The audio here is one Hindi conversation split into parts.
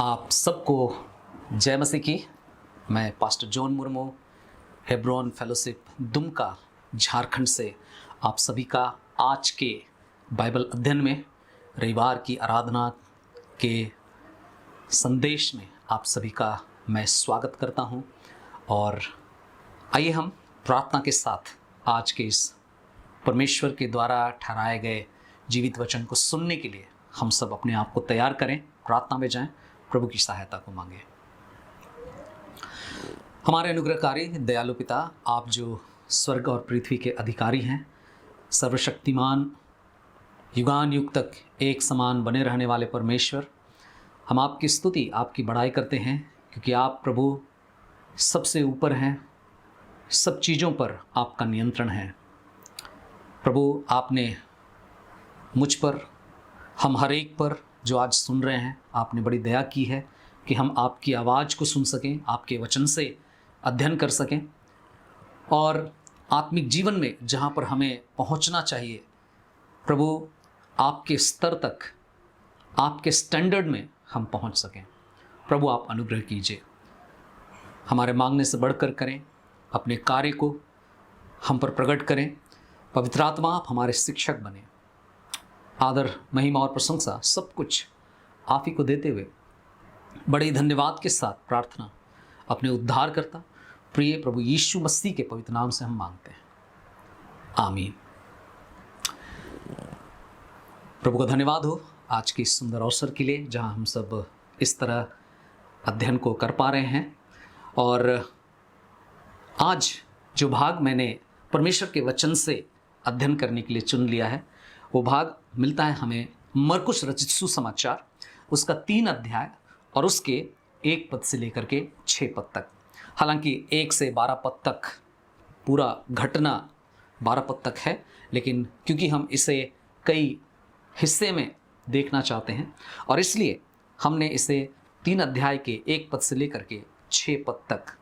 आप सबको जय मसीह की। मैं pastor John Murmu, Hebron fellowship Dumka, Jharkhand से आप सभी का आज के बाइबल अध्ययन में, रविवार की आराधना के संदेश में आप सभी का मैं स्वागत करता हूं। और आइए हम प्रार्थना के साथ आज के इस परमेश्वर के द्वारा ठहराए गए जीवित वचन को सुनने के लिए हम सब अपने आप को तैयार करें, प्रार्थना में जाएं, प्रभु की सहायता को मांगे। हमारे अनुग्रहकारी दयालु पिता, आप जो स्वर्ग और पृथ्वी के अधिकारी हैं, सर्वशक्तिमान, युगान युग तक एक समान बने रहने वाले परमेश्वर, हम आपकी स्तुति, आपकी बड़ाई करते हैं क्योंकि आप प्रभु सबसे ऊपर हैं, सब चीज़ों पर आपका नियंत्रण है। प्रभु, आपने मुझ पर, हम हर एक पर जो आज सुन रहे हैं, आपने बड़ी दया की है कि हम आपकी आवाज़ को सुन सकें, आपके वचन से अध्ययन कर सकें और आत्मिक जीवन में जहाँ पर हमें पहुँचना चाहिए, प्रभु आपके स्तर तक, आपके स्टैंडर्ड में हम पहुँच सकें। प्रभु आप अनुग्रह कीजिए, हमारे मांगने से बढ़कर करें, अपने कार्य को हम पर प्रकट करें। पवित्र आत्मा आप हमारे शिक्षक बने। आदर, महिमा और प्रशंसा सब कुछ आप ही को देते हुए बड़े धन्यवाद के साथ प्रार्थना अपने उद्धारकर्ता प्रिय प्रभु यीशु मसीह के पवित्र नाम से हम मांगते हैं, आमीन। प्रभु का धन्यवाद हो आज के इस सुंदर अवसर के लिए जहां हम सब इस तरह अध्ययन को कर पा रहे हैं। और आज जो भाग मैंने परमेश्वर के वचन से अध्ययन करने के लिए चुन लिया है, वो भाग मिलता है हमें मरकुस रचित सुसमाचार, उसका 3 अध्याय और उसके 1 पद से लेकर के 6 पद तक। हालांकि 1 से 12 पद तक पूरा घटना 12 पद तक है, लेकिन क्योंकि हम इसे कई हिस्से में देखना चाहते हैं और इसलिए हमने इसे 3 अध्याय के 1 पद से लेकर के 6 पद तक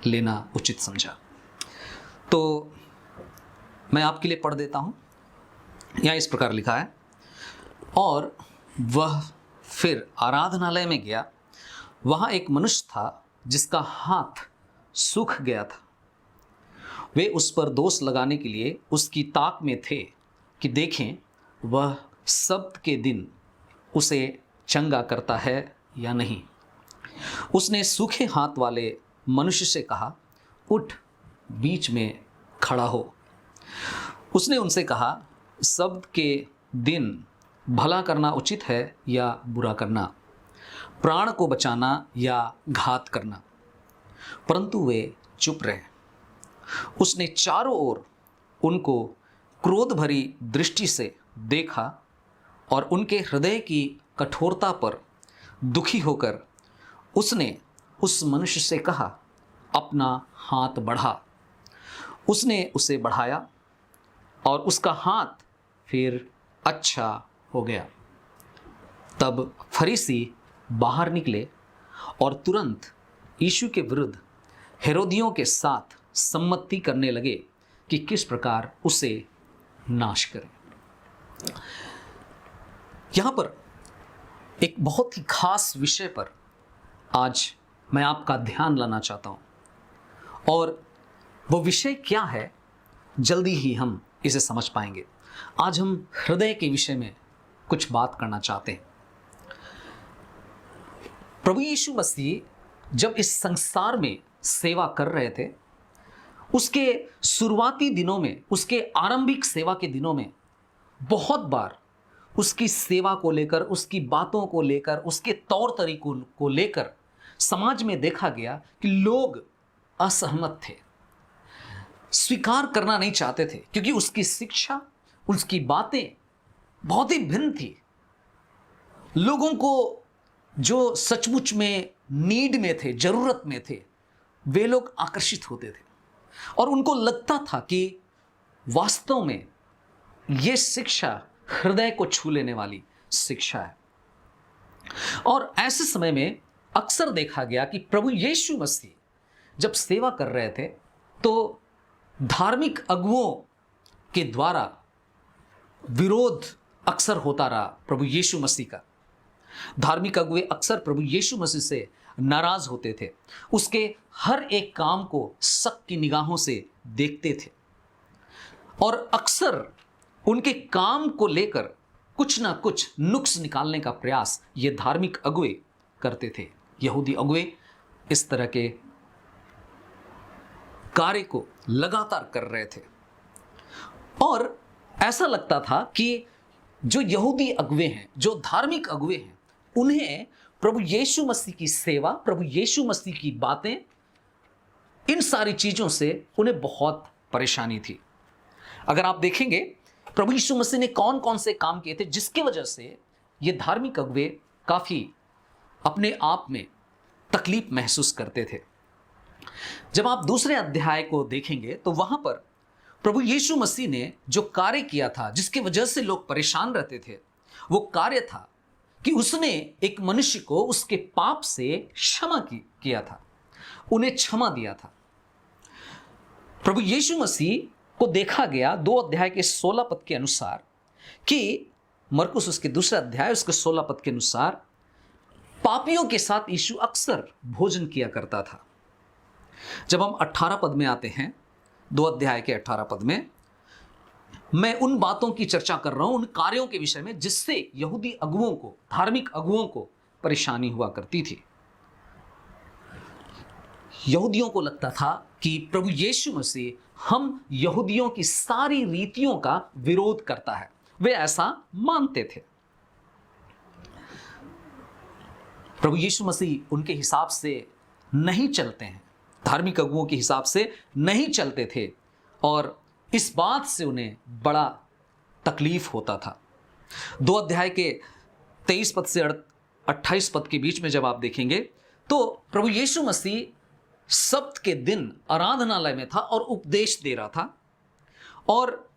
लेना उचित समझा। तो मैं आपके लिए पढ़ देता हूँ। यहाँ इस प्रकार लिखा है, और वह फिर आराधनालय में गया। वहाँ एक मनुष्य था जिसका हाथ सूख गया था। वे उस पर दोष लगाने के लिए उसकी ताक में थे कि देखें वह सब्त के दिन उसे चंगा करता है या नहीं। उसने सूखे हाथ वाले मनुष्य से कहा, उठ, बीच में खड़ा हो। उसने उनसे कहा, सब्त के दिन भला करना उचित है या बुरा करना, प्राण को बचाना या घात करना? परंतु वे चुप रहे। उसने चारों ओर उनको क्रोध भरी दृष्टि से देखा और उनके हृदय की कठोरता पर दुखी होकर उसने उस मनुष्य से कहा, अपना हाथ बढ़ा। उसने उसे बढ़ाया और उसका हाथ फिर अच्छा हो गया। तब फरीसी बाहर निकले और तुरंत यीशु के विरुद्ध हेरोदियों के साथ सम्मति करने लगे कि किस प्रकार उसे नाश करें। यहाँ पर एक बहुत ही खास विषय पर आज मैं आपका ध्यान लाना चाहता हूँ और वो विषय क्या है, जल्दी ही हम इसे समझ पाएंगे। आज हम हृदय के विषय में कुछ बात करना चाहते हैं। प्रभु यीशु मसीह जब इस संसार में सेवा कर रहे थे, उसके शुरुआती दिनों में, उसके आरंभिक सेवा के दिनों में बहुत बार उसकी सेवा को लेकर, उसकी बातों को लेकर, उसके तौर तरीकों को लेकर समाज में देखा गया कि लोग असहमत थे, स्वीकार करना नहीं चाहते थे, क्योंकि उसकी शिक्षा, उसकी बातें बहुत ही भिन्न थी। लोगों को जो सचमुच में नीड में थे, जरूरत में थे, वे लोग आकर्षित होते थे और उनको लगता था कि वास्तव में ये शिक्षा हृदय को छू लेने वाली शिक्षा है। और ऐसे समय में अक्सर देखा गया कि प्रभु यीशु मसीह जब सेवा कर रहे थे तो धार्मिक अगुओं के द्वारा विरोध अक्सर होता रहा प्रभु यीशु मसीह का। धार्मिक अगुवे अक्सर प्रभु यीशु मसीह से नाराज होते थे, उसके हर एक काम को शक की निगाहों से देखते थे और अक्सर उनके काम को लेकर कुछ ना कुछ नुक्स निकालने का प्रयास ये धार्मिक अगुवे करते थे। यहूदी अगुवे इस तरह के कार्य को लगातार कर रहे थे और ऐसा लगता था कि जो यहूदी अगुवे हैं, जो धार्मिक अगुवे हैं, उन्हें प्रभु यीशु मसीह की सेवा, प्रभु यीशु मसीह की बातें, इन सारी चीजों से उन्हें बहुत परेशानी थी। अगर आप देखेंगे प्रभु यीशु मसीह ने कौन कौन से काम किए थे जिसकी वजह से ये धार्मिक अगुवे काफी अपने आप में तकलीफ महसूस करते थे। जब आप दूसरे अध्याय को देखेंगे तो वहां पर प्रभु यीशु मसीह ने जो कार्य किया था, जिसकी वजह से लोग परेशान रहते थे, वो कार्य था कि उसने एक मनुष्य को उसके पाप से क्षमा किया था, उन्हें क्षमा दिया था। प्रभु यीशु मसीह को देखा गया 2 अध्याय के 16 पद के अनुसार कि मरकुस उसके दूसरे अध्याय उसके 16 पद के अनुसार पापियों के साथ यीशु अक्सर भोजन किया करता था। जब हम 18 पद में आते हैं, 2 अध्याय के 18 पद में, मैं उन बातों की चर्चा कर रहा हूं, उन कार्यों के विषय में जिससे यहूदी अगुवों को, धार्मिक अगुवों को परेशानी हुआ करती थी। यहूदियों को लगता था कि प्रभु यीशु मसीह हम यहूदियों की सारी रीतियों का विरोध करता है, वे ऐसा मानते थे। प्रभु यीशु मसीह उनके हिसाब से नहीं चलते हैं, धार्मिक अगुवों के हिसाब से नहीं चलते थे और इस बात से उन्हें बड़ा तकलीफ होता था। 2 अध्याय के 23 पद से 28 पद के बीच में जब आप देखेंगे तो प्रभु यीशु मसीह सब्त के दिन आराधनालय में था और उपदेश दे रहा था और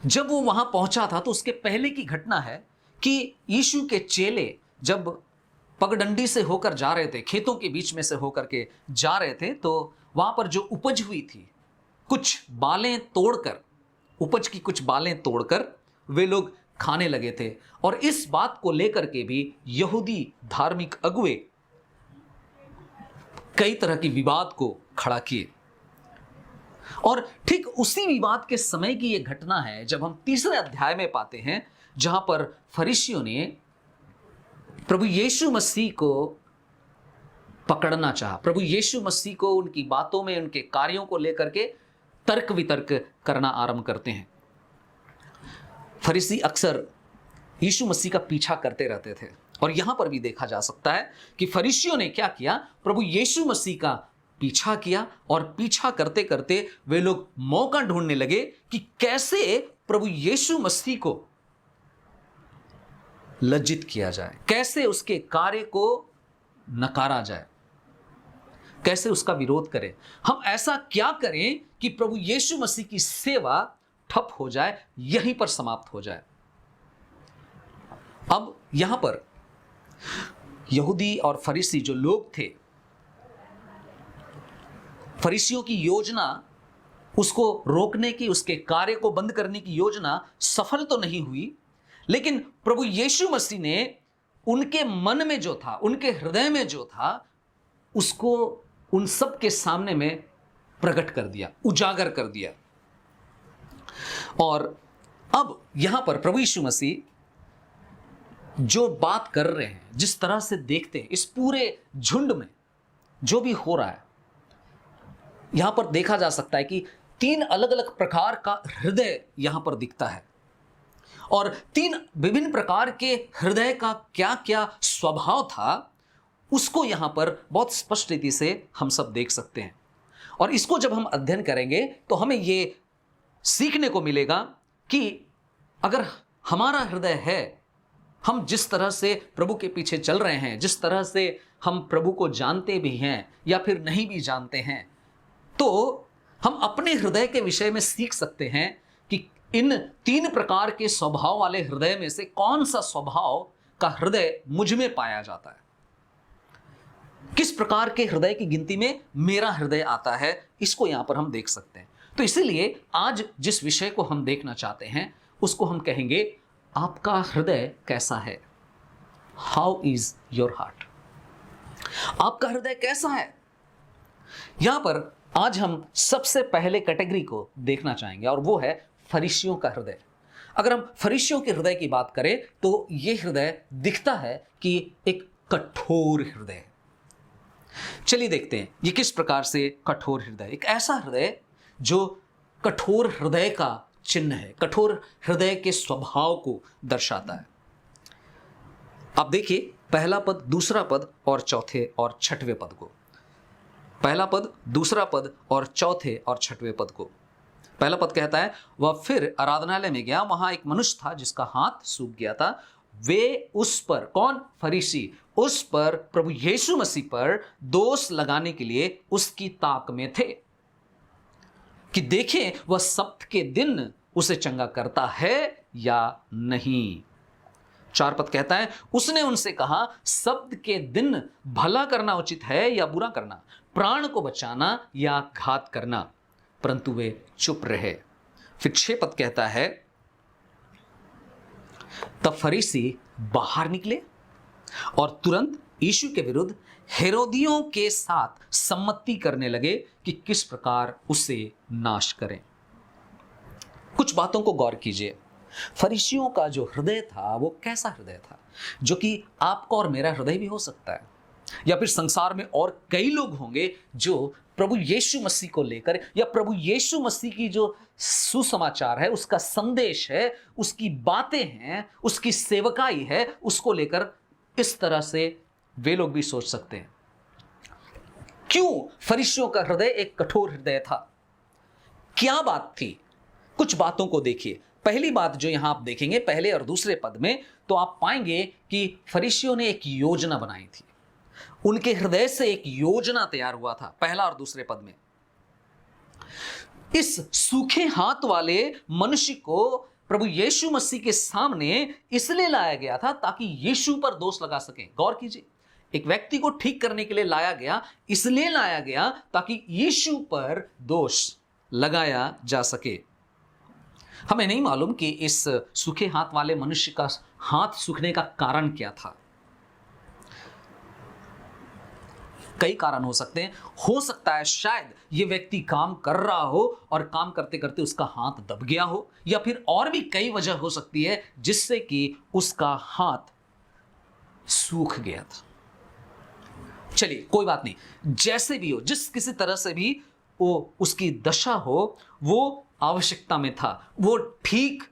जब वो वहां पहुंचा था तो उसके पहले की घटना है कि यीशु के चेले जब पगडंडी से होकर जा रहे थे, खेतों के बीच में से होकर के जा रहे थे, तो वहां पर जो उपज हुई थी, कुछ बालें तोड़कर, उपज की कुछ बालें तोड़कर वे लोग खाने लगे थे और इस बात को लेकर के भी यहूदी धार्मिक अगुवे कई तरह की विवाद को खड़ा किए। और ठीक उसी विवाद के समय की यह घटना है जब हम तीसरे अध्याय में पाते हैं, जहां पर फरीसियों ने प्रभु यीशु मसीह को पकड़ना चाहा, प्रभु यीशु मसीह को उनकी बातों में, उनके कार्यों को लेकर के तर्क वितर्क करना आरंभ करते हैं। फरीसी अक्सर यीशु मसीह का पीछा करते रहते थे और यहां पर भी देखा जा सकता है कि फरीसियों ने क्या किया, प्रभु यीशु मसीह का पीछा किया और पीछा करते करते वे लोग मौका ढूंढने लगे कि कैसे प्रभु यीशु मसीह को लज्जित किया जाए, कैसे उसके कार्य को नकारा जाए, कैसे उसका विरोध करें, हम ऐसा क्या करें कि प्रभु यीशु मसीह की सेवा ठप हो जाए, यहीं पर समाप्त हो जाए। अब यहां पर यहूदी और फरीसी जो लोग थे, फरीसियों की योजना उसको रोकने की, उसके कार्य को बंद करने की योजना सफल तो नहीं हुई, लेकिन प्रभु यीशु मसीह ने उनके मन में जो था, उनके हृदय में जो था, उसको उन सब के सामने में प्रकट कर दिया, उजागर कर दिया। और अब यहां पर प्रभु यीशु मसीह जो बात कर रहे हैं, जिस तरह से देखते हैं, इस पूरे झुंड में जो भी हो रहा है, यहां पर देखा जा सकता है कि 3 अलग अलग प्रकार का हृदय यहां पर दिखता है और 3 विभिन्न प्रकार के हृदय का क्या क्या स्वभाव था, उसको यहां पर बहुत स्पष्ट रीति से हम सब देख सकते हैं। और इसको जब हम अध्ययन करेंगे तो हमें ये सीखने को मिलेगा कि अगर हमारा हृदय है, हम जिस तरह से प्रभु के पीछे चल रहे हैं, जिस तरह से हम प्रभु को जानते भी हैं या फिर नहीं भी जानते हैं, तो हम अपने हृदय के विषय में सीख सकते हैं कि इन 3 प्रकार के स्वभाव वाले हृदय में से कौन सा स्वभाव का हृदय मुझ में पाया जाता है, किस प्रकार के हृदय की गिनती में मेरा हृदय आता है, इसको यहां पर हम देख सकते हैं। तो इसीलिए आज जिस विषय को हम देखना चाहते हैं उसको हम कहेंगे, आपका हृदय कैसा है। How is your heart? आपका हृदय कैसा है? यहां पर आज हम सबसे पहले कैटेगरी को देखना चाहेंगे और वो है फरीसियों का हृदय। अगर हम फरीसियों के हृदय की बात करें तो यह हृदय दिखता है कि एक कठोर हृदय है। चलिए देखते हैं ये किस प्रकार से कठोर हृदय। एक ऐसा हृदय जो कठोर हृदय का चिन्ह है, कठोर हृदय के स्वभाव को दर्शाता है। आप देखिए पहला पद, दूसरा पद और चौथे और छठवें पद को। पहला पद, दूसरा पद और चौथे और छठवें पद को। पहला पद कहता है, वह फिर आराधनालय में गया, वहां एक मनुष्य था जिसका हाथ सूख गया था। वे उस पर, कौन? फरीसी, उस पर, प्रभु यीशु मसीह पर दोष लगाने के लिए उसकी ताक में थे कि देखें वह सब्त के दिन उसे चंगा करता है या नहीं। 4 पद कहता है, उसने उनसे कहा, सब्त के दिन भला करना उचित है या बुरा करना, प्राण को बचाना या घात करना? परंतु वे चुप रहे। फिर 6 पद कहता है, तब फरीसी बाहर निकले और तुरंत यीशु के विरुद्ध हेरोदियों के साथ सम्मति करने लगे कि किस प्रकार उसे नाश करें। कुछ बातों को गौर कीजिए। फरीसियों का जो हृदय था वो कैसा हृदय था? जो कि आपका और मेरा हृदय भी हो सकता है, या फिर संसार में और कई लोग होंगे जो प्रभु यीशु मसीह को लेकर, या प्रभु यीशु मसीह की जो सुसमाचार है, उसका संदेश है, उसकी बातें हैं, उसकी सेवकाई है, उसको लेकर इस तरह से वे लोग भी सोच सकते हैं। क्यों फरीसियों का हृदय एक कठोर हृदय था? क्या बात थी? कुछ बातों को देखिए। पहली बात जो यहां आप देखेंगे पहले और दूसरे पद में, तो आप पाएंगे कि फरीसियों ने एक योजना बनाई थी। उनके हृदय से एक योजना तैयार हुआ था। पहला और दूसरे पद में इस सूखे हाथ वाले मनुष्य को प्रभु यीशु मसीह के सामने इसलिए लाया गया था ताकि यीशु पर दोष लगा सके। गौर कीजिए, एक व्यक्ति को ठीक करने के लिए लाया गया, इसलिए लाया गया ताकि यीशु पर दोष लगाया जा सके। हमें नहीं मालूम कि इस सूखे हाथ वाले मनुष्य का हाथ सूखने का कारण क्या था। कई कारण हो सकते हैं। हो सकता है शायद ये व्यक्ति काम कर रहा हो और काम करते करते उसका हाथ दब गया हो, या फिर और भी कई वजह हो सकती है जिससे कि उसका हाथ सूख गया था। चलिए कोई बात नहीं, जैसे भी हो, जिस किसी तरह से भी वो उसकी दशा हो, वो आवश्यकता में था, वो ठीक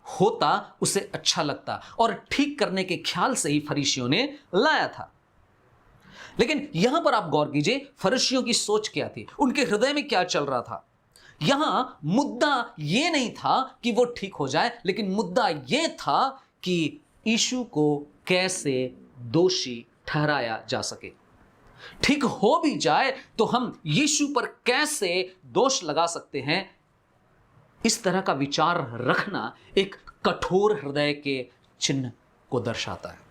होता उसे अच्छा लगता, और ठीक करने के ख्याल से ही फरीसियों ने लाया था। लेकिन यहां पर आप गौर कीजिए फरीसियों की सोच क्या थी, उनके हृदय में क्या चल रहा था। यहां मुद्दा यह नहीं था कि वो ठीक हो जाए, लेकिन मुद्दा यह था कि यीशु को कैसे दोषी ठहराया जा सके। ठीक हो भी जाए तो हम यीशु पर कैसे दोष लगा सकते हैं। इस तरह का विचार रखना एक कठोर हृदय के चिन्ह को दर्शाता है।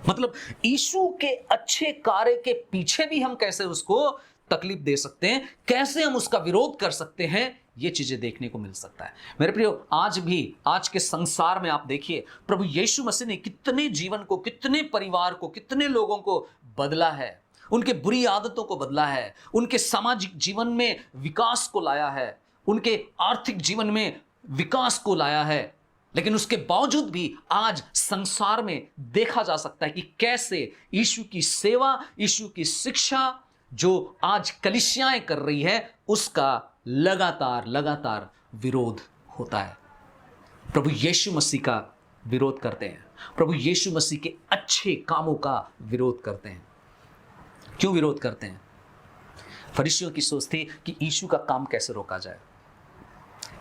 मतलब यीशु के अच्छे कार्य के पीछे भी हम कैसे उसको तकलीफ दे सकते हैं, कैसे हम उसका विरोध कर सकते हैं, ये चीजें देखने को मिल सकता है। मेरे प्रियो, आज भी आज के संसार में आप देखिए प्रभु यीशु मसीह ने कितने जीवन को, कितने परिवार को, कितने लोगों को बदला है, उनके बुरी आदतों को बदला है, उनके सामाजिक जीवन में विकास को लाया है, उनके आर्थिक जीवन में विकास को लाया है। लेकिन उसके बावजूद भी आज संसार में देखा जा सकता है कि कैसे यीशु की सेवा, यीशु की शिक्षा जो आज कलीसियाएं कर रही है, उसका लगातार विरोध होता है। प्रभु यीशु मसीह का विरोध करते हैं, प्रभु यीशु मसीह के अच्छे कामों का विरोध करते हैं। क्यों विरोध करते हैं? फरीसियों की सोच थी कि यीशु का काम कैसे रोका जाए,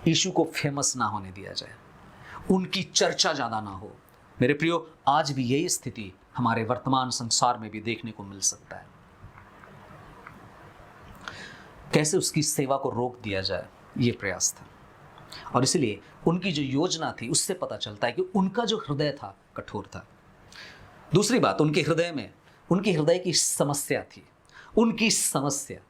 यीशु को फेमस ना होने दिया जाए, उनकी चर्चा ज्यादा ना हो। मेरे प्रियो, आज भी यही स्थिति हमारे वर्तमान संसार में भी देखने को मिल सकता है। कैसे उसकी सेवा को रोक दिया जाए, ये प्रयास था। और इसलिए उनकी जो योजना थी उससे पता चलता है कि उनका जो हृदय था कठोर था। दूसरी बात, उनके हृदय में, उनके हृदय की समस्या थी। उनकी समस्या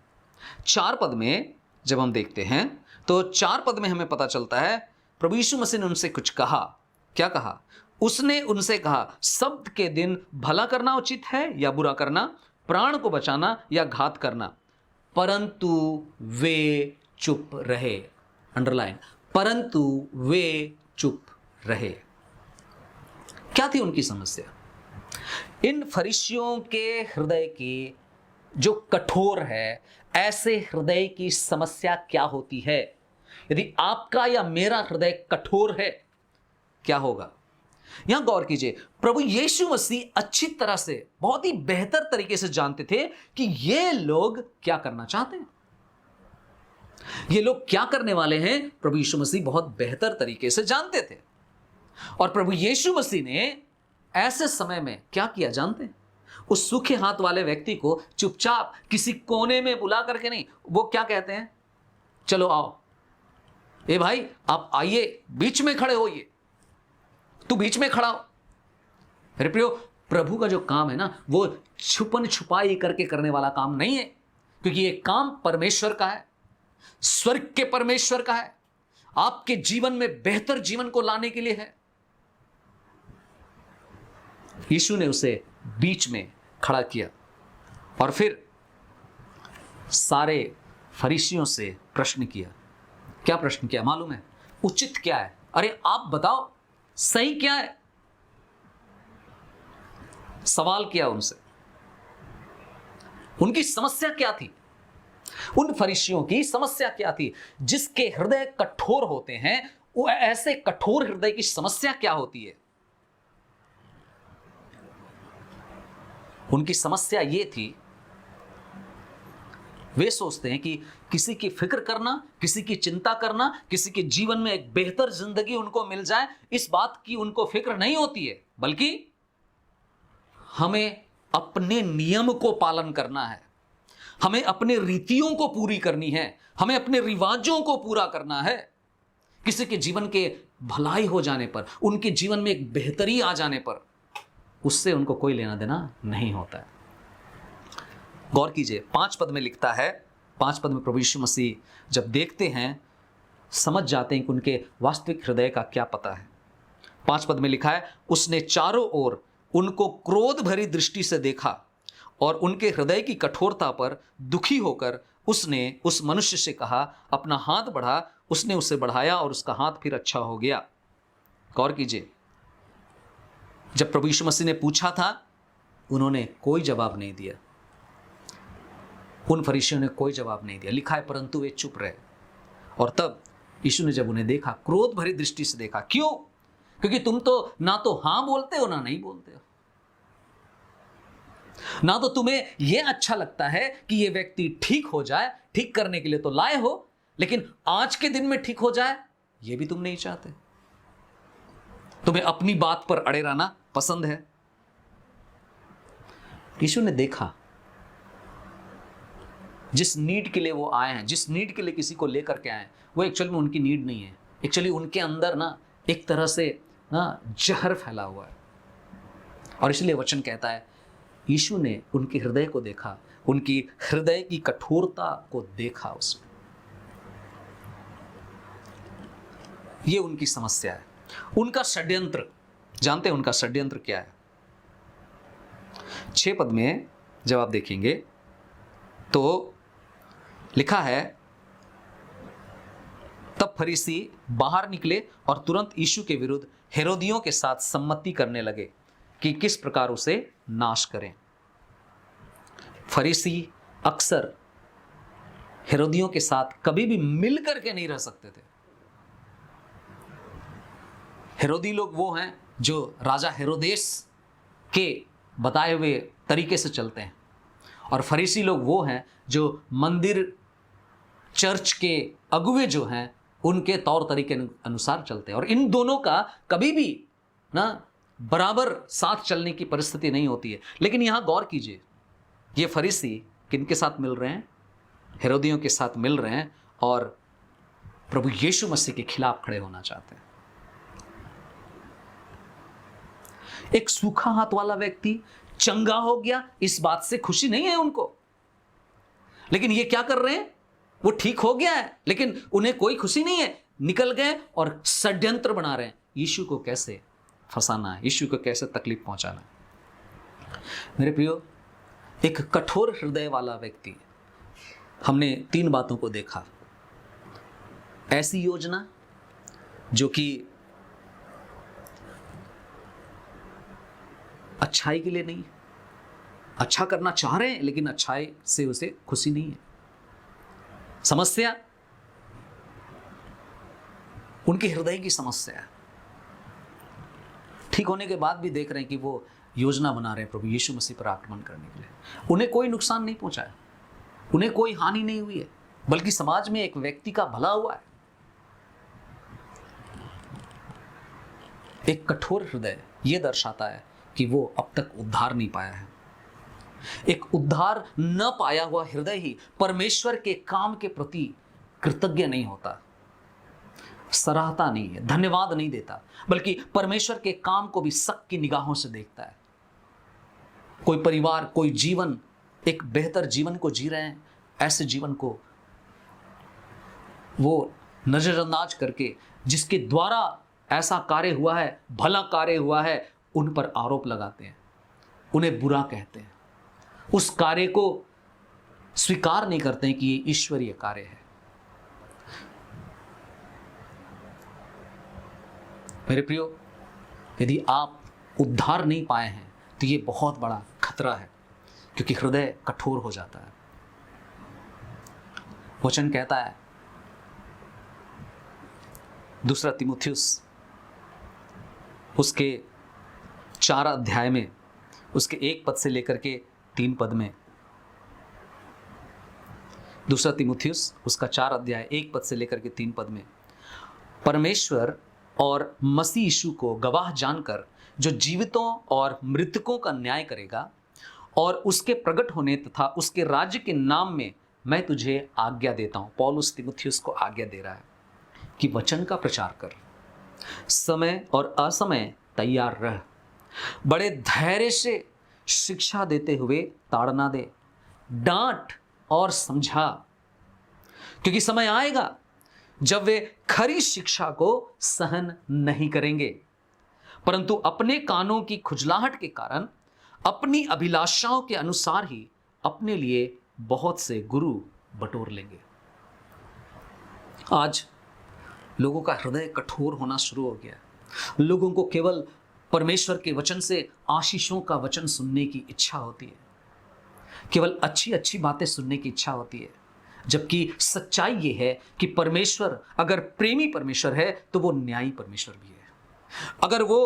4 पद में जब हम देखते हैं तो 4 पद में हमें पता चलता है प्रभु यीशु मसीह ने उनसे कुछ कहा। क्या कहा? उसने उनसे कहा, सब्त के दिन भला करना उचित है या बुरा करना, प्राण को बचाना या घात करना? परंतु वे चुप रहे। अंडरलाइन, परंतु वे चुप रहे। क्या थी उनकी समस्या? इन फरीसियों के हृदय की जो कठोर है, ऐसे हृदय की समस्या क्या होती है? यदि आपका या मेरा हृदय कठोर है, क्या होगा? यहां गौर कीजिए, प्रभु यीशु मसीह अच्छी तरह से, बहुत ही बेहतर तरीके से जानते थे कि ये लोग क्या करना चाहते हैं, ये लोग क्या करने वाले हैं। प्रभु यीशु मसीह बहुत बेहतर तरीके से जानते थे। और प्रभु यीशु मसीह ने ऐसे समय में क्या किया जानते हैं? उस सूखे हाथ वाले व्यक्ति को चुपचाप किसी कोने में बुला करके नहीं, वो क्या कहते हैं, चलो आओ, ए भाई आप आइए, बीच में खड़े होइए, तू बीच में खड़ा हो। मेरे प्रियो, प्रभु का जो काम है ना, वो छुपन छुपाई करके करने वाला काम नहीं है, क्योंकि ये काम परमेश्वर का है, स्वर्ग के परमेश्वर का है, आपके जीवन में बेहतर जीवन को लाने के लिए है। यीशु ने उसे बीच में खड़ा किया और फिर सारे फरीसियों से प्रश्न किया। क्या प्रश्न किया मालूम है? उचित क्या है? अरे आप बताओ, सही क्या है? सवाल किया उनसे। उनकी समस्या क्या थी? उन फरीसियों की समस्या क्या थी? जिसके हृदय कठोर होते हैं, वो ऐसे कठोर हृदय की समस्या क्या होती है? उनकी समस्या ये थी, वे सोचते हैं कि किसी की फिक्र करना, किसी की चिंता करना, किसी के जीवन में एक बेहतर जिंदगी उनको मिल जाए, इस बात की उनको फिक्र नहीं होती है, बल्कि हमें अपने नियम को पालन करना है, हमें अपने रीतियों को पूरी करनी है, हमें अपने रिवाजों को पूरा करना है। किसी के जीवन के भलाई हो जाने पर, उनके जीवन में एक बेहतरी आ जाने पर, उससे उनको कोई लेना देना नहीं होता है। गौर कीजिए, 5 पद में लिखता है, 5 पद में प्रभु यीशु मसीह जब देखते हैं, समझ जाते हैं कि उनके वास्तविक हृदय का क्या पता है। 5 पद में लिखा है, उसने चारों ओर उनको क्रोध भरी दृष्टि से देखा और उनके हृदय की कठोरता पर दुखी होकर उसने उस मनुष्य से कहा, अपना हाथ बढ़ा। उसने उसे बढ़ाया और उसका हाथ फिर अच्छा हो गया। गौर कीजिए, जब प्रभु यीशु मसीह ने पूछा था, उन्होंने कोई जवाब नहीं दिया, उन फरीसियों ने कोई जवाब नहीं दिया। लिखा है, परंतु वे चुप रहे। और तब यीशु ने जब उन्हें देखा, क्रोध भरी दृष्टि से देखा। क्यों? क्योंकि तुम तो ना तो हां बोलते हो, ना नहीं बोलते हो, ना तो तुम्हें यह अच्छा लगता है कि यह व्यक्ति ठीक हो जाए, ठीक करने के लिए तो लाए हो, लेकिन आज के दिन में ठीक हो जाए, यह भी तुम नहीं चाहते। तुम्हें अपनी बात पर अड़े रहना पसंद है। यीशु ने देखा, जिस नीड के लिए वो आए हैं, जिस नीड के लिए किसी को लेकर के आए हैं, वो एक्चुअली में उनकी नीड नहीं है। एक्चुअली उनके अंदर ना एक तरह से ना जहर फैला हुआ है। और इसलिए वचन कहता है, यीशु ने उनके हृदय को देखा, उनकी हृदय की कठोरता को देखा उसने। ये उनकी समस्या है, उनका षड्यंत्र। जानते हैं उनका षड्यंत्र क्या है? 6 पद में जब आप देखेंगे तो लिखा है, तब फरीसी बाहर निकले और तुरंत यीशु के विरुद्ध हेरोदियों के साथ सम्मति करने लगे कि किस प्रकार उसे नाश करें। फरीसी अक्सर हेरोदियों के साथ कभी भी मिल करके नहीं रह सकते थे। हेरोदी लोग वो हैं जो राजा हेरोदेस के बताए हुए तरीके से चलते हैं, और फरीसी लोग वो हैं जो मंदिर, चर्च के अगुवे जो हैं, उनके तौर तरीके अनुसार चलते हैं। और इन दोनों का कभी भी ना बराबर साथ चलने की परिस्थिति नहीं होती है। लेकिन यहां गौर कीजिए, ये फरीसी किनके साथ मिल रहे हैं? हेरोदियों के साथ मिल रहे हैं और प्रभु यीशु मसीह के खिलाफ खड़े होना चाहते हैं। एक सूखा हाथ वाला व्यक्ति चंगा हो गया, इस बात से खुशी नहीं है उनको, लेकिन ये क्या कर रहे हैं? वो ठीक हो गया है, लेकिन उन्हें कोई खुशी नहीं है। निकल गए और षड्यंत्र बना रहे हैं। यीशु को कैसे फंसाना है, यीशु को कैसे तकलीफ पहुंचाना है। मेरे प्रियो, एक कठोर हृदय वाला व्यक्ति, हमने 3 बातों को देखा। ऐसी योजना जो कि अच्छाई के लिए नहीं, अच्छा करना चाह रहे हैं लेकिन अच्छाई से उसे खुशी नहीं है। समस्या उनके हृदय की समस्या है। ठीक होने के बाद भी देख रहे हैं कि वो योजना बना रहे हैं प्रभु यीशु मसीह पर आक्रमण करने के लिए। उन्हें कोई नुकसान नहीं पहुंचा है, उन्हें कोई हानि नहीं हुई है, बल्कि समाज में एक व्यक्ति का भला हुआ है। एक कठोर हृदय यह दर्शाता है कि वो अब तक उद्धार नहीं पाया है। एक उद्धार न पाया हुआ हृदय ही परमेश्वर के काम के प्रति कृतज्ञ नहीं होता, सराहता नहीं है, धन्यवाद नहीं देता, बल्कि परमेश्वर के काम को भी शक की निगाहों से देखता है। कोई परिवार, कोई जीवन एक बेहतर जीवन को जी रहे हैं, ऐसे जीवन को वो नजरअंदाज करके जिसके द्वारा ऐसा कार्य हुआ है, भला कार्य हुआ है, उन पर आरोप लगाते हैं, उन्हें बुरा कहते हैं, उस कार्य को स्वीकार नहीं करते हैं कि ये ईश्वरीय कार्य है। मेरे प्रियो, यदि आप उद्धार नहीं पाए हैं तो ये बहुत बड़ा खतरा है, क्योंकि हृदय कठोर हो जाता है। वचन कहता है 2 तीमुथियुस उसके 4 अध्याय में, उसके 1 पद से लेकर के 3 पद में, 2 तीमुथियुस उसका 4 अध्याय 1 पद से लेकर के 3 पद में, परमेश्वर और मसीह यीशु को गवाह जानकर जो जीवितों और मृतकों का न्याय करेगा और उसके प्रकट होने तथा उसके राज्य के नाम में मैं तुझे आज्ञा देता हूं। पौलुस तीमुथियुस को आज्ञा दे रहा है कि वचन का प्रचार कर, समय और असमय तैयार रह, बड़े धैर्य से शिक्षा देते हुए ताड़ना दे, डांट और समझा, क्योंकि समय आएगा जब वे खरी शिक्षा को सहन नहीं करेंगे, परंतु अपने कानों की खुजलाहट के कारण अपनी अभिलाषाओं के अनुसार ही अपने लिए बहुत से गुरु बटोर लेंगे। आज लोगों का हृदय कठोर होना शुरू हो गया। लोगों को केवल परमेश्वर के वचन से आशीषों का वचन सुनने की इच्छा होती है, केवल अच्छी अच्छी बातें सुनने की इच्छा होती है, जबकि सच्चाई ये है कि परमेश्वर अगर प्रेमी परमेश्वर है तो वो न्यायी परमेश्वर भी है। अगर वो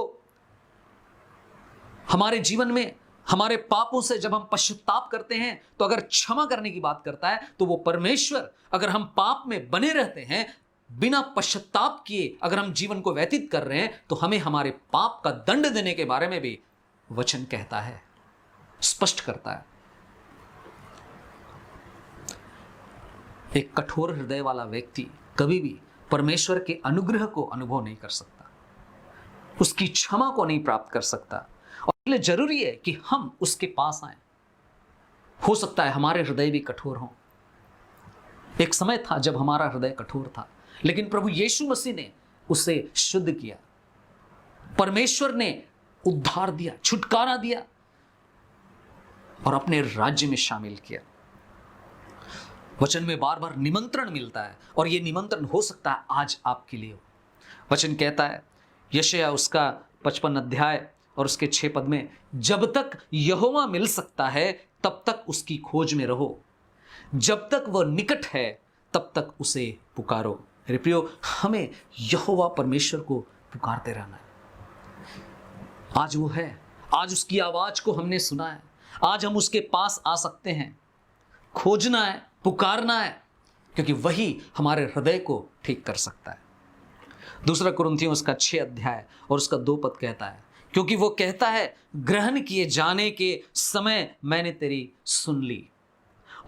हमारे जीवन में हमारे पापों से जब हम पश्चाताप करते हैं तो अगर क्षमा करने की बात करता है तो वो परमेश्वर, अगर हम पाप में बने रहते हैं बिना पश्चाताप किए अगर हम जीवन को व्यतीत कर रहे हैं तो हमें हमारे पाप का दंड देने के बारे में भी वचन कहता है, स्पष्ट करता है। एक कठोर हृदय वाला व्यक्ति कभी भी परमेश्वर के अनुग्रह को अनुभव नहीं कर सकता, उसकी क्षमा को नहीं प्राप्त कर सकता, और इसलिए जरूरी है कि हम उसके पास आए। हो सकता है हमारे हृदय भी कठोर हों। एक समय था जब हमारा हृदय कठोर था, लेकिन प्रभु यीशु मसीह ने उसे शुद्ध किया, परमेश्वर ने उद्धार दिया, छुटकारा दिया और अपने राज्य में शामिल किया। वचन में बार बार निमंत्रण मिलता है और यह निमंत्रण हो सकता है आज आपके लिए हो। वचन कहता है यशायाह उसका 55 अध्याय और उसके 6 पद में, जब तक यहोवा मिल सकता है तब तक उसकी खोज में रहो, जब तक वह निकट है तब तक उसे पुकारो। मेरे प्रियो, हमें यहोवा परमेश्वर को पुकारते रहना है। आज वो है, आज उसकी आवाज को हमने सुना है, आज हम उसके पास आ सकते हैं। खोजना है, पुकारना है, क्योंकि वही हमारे हृदय को ठीक कर सकता है। 2 कुरिन्थियों उसका 6 अध्याय और उसका 2 पद कहता है, क्योंकि वो कहता है ग्रहण किए जाने के समय मैंने तेरी सुन ली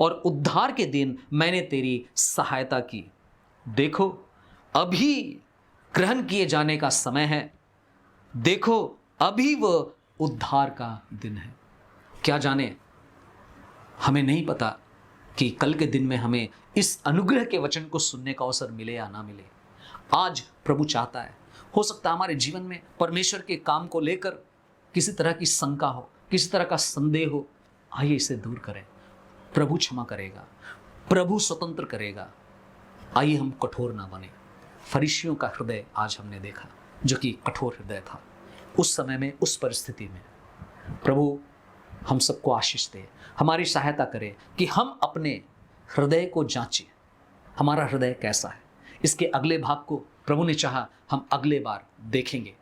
और उद्धार के दिन मैंने तेरी सहायता की। देखो अभी ग्रहण किए जाने का समय है, देखो अभी वह उद्धार का दिन है। क्या जाने, हमें नहीं पता कि कल के दिन में हमें इस अनुग्रह के वचन को सुनने का अवसर मिले या ना मिले। आज प्रभु चाहता है हो सकता है हमारे जीवन में परमेश्वर के काम को लेकर किसी तरह की शंका हो, किसी तरह का संदेह हो, आइए इसे दूर करें। प्रभु क्षमा करेगा, प्रभु स्वतंत्र करेगा। आइए हम कठोर ना बने। फरीसियों का हृदय आज हमने देखा जो कि कठोर हृदय था उस समय में, उस परिस्थिति में। प्रभु हम सबको आशीष दे, हमारी सहायता करे कि हम अपने हृदय को जांचें, हमारा हृदय कैसा है। इसके अगले भाग को प्रभु ने चाहा हम अगले बार देखेंगे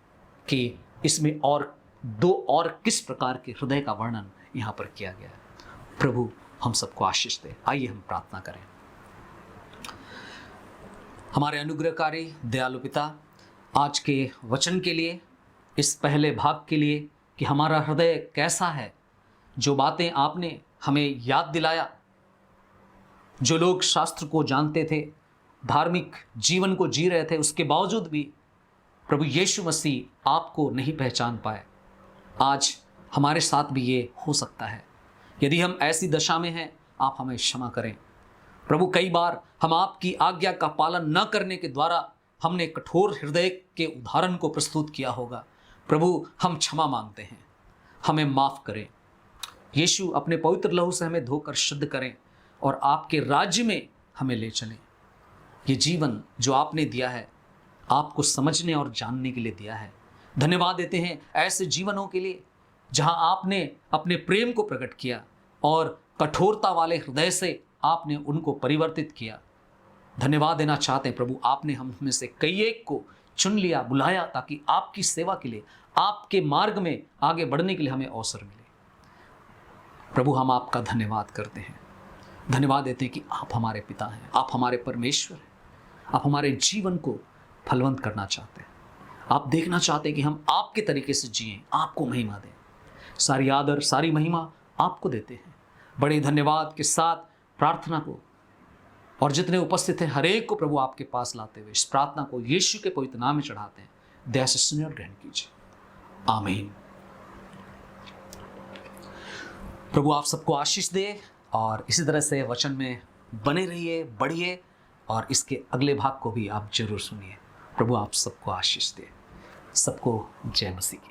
कि इसमें और दो और किस प्रकार के हृदय का वर्णन यहाँ पर किया गया है। प्रभु हम सबको आशीष दे। आइए हम प्रार्थना करें। हमारे अनुग्रहकारी दयालु पिता, आज के वचन के लिए, इस पहले भाग के लिए कि हमारा हृदय कैसा है, जो बातें आपने हमें याद दिलाया, जो लोग शास्त्र को जानते थे, धार्मिक जीवन को जी रहे थे, उसके बावजूद भी प्रभु यीशु मसीह आपको नहीं पहचान पाए। आज हमारे साथ भी ये हो सकता है। यदि हम ऐसी दशा में हैं, आप हमें क्षमा करें। प्रभु, कई बार हम आपकी आज्ञा का पालन न करने के द्वारा हमने कठोर हृदय के उदाहरण को प्रस्तुत किया होगा। प्रभु, हम क्षमा मांगते हैं, हमें माफ़ करें। यीशु अपने पवित्र लहू से हमें धोकर शुद्ध करें और आपके राज्य में हमें ले चलें। ये जीवन जो आपने दिया है, आपको समझने और जानने के लिए दिया है। धन्यवाद देते हैं ऐसे जीवनों के लिए जहां आपने अपने प्रेम को प्रकट किया और कठोरता वाले हृदय से आपने उनको परिवर्तित किया। धन्यवाद देना चाहते हैं प्रभु, आपने हम में से कई एक को चुन लिया, बुलाया, ताकि आपकी सेवा के लिए, आपके मार्ग में आगे बढ़ने के लिए हमें अवसर मिले। प्रभु, हम आपका धन्यवाद करते हैं, धन्यवाद देते हैं कि आप हमारे पिता हैं, आप हमारे परमेश्वर हैं। आप हमारे जीवन को फलवंत करना चाहते हैं। आप देखना चाहते हैं कि हम आपके तरीके से जिएं, आपको महिमा दें। सारी आदर, सारी महिमा आपको देते हैं। बड़े धन्यवाद के साथ प्रार्थना को और जितने उपस्थित हैं हर एक को प्रभु आपके पास लाते हुए इस प्रार्थना को यीशु के पवित्र नाम में चढ़ाते हैं। दया से सुनिए और ग्रहण कीजिए। आमीन। प्रभु आप सबको आशीष दे और इसी तरह से वचन में बने रहिए, बढ़िए और इसके अगले भाग को भी आप जरूर सुनिए। प्रभु आप सबको आशीष दे। सबको जय मसीह।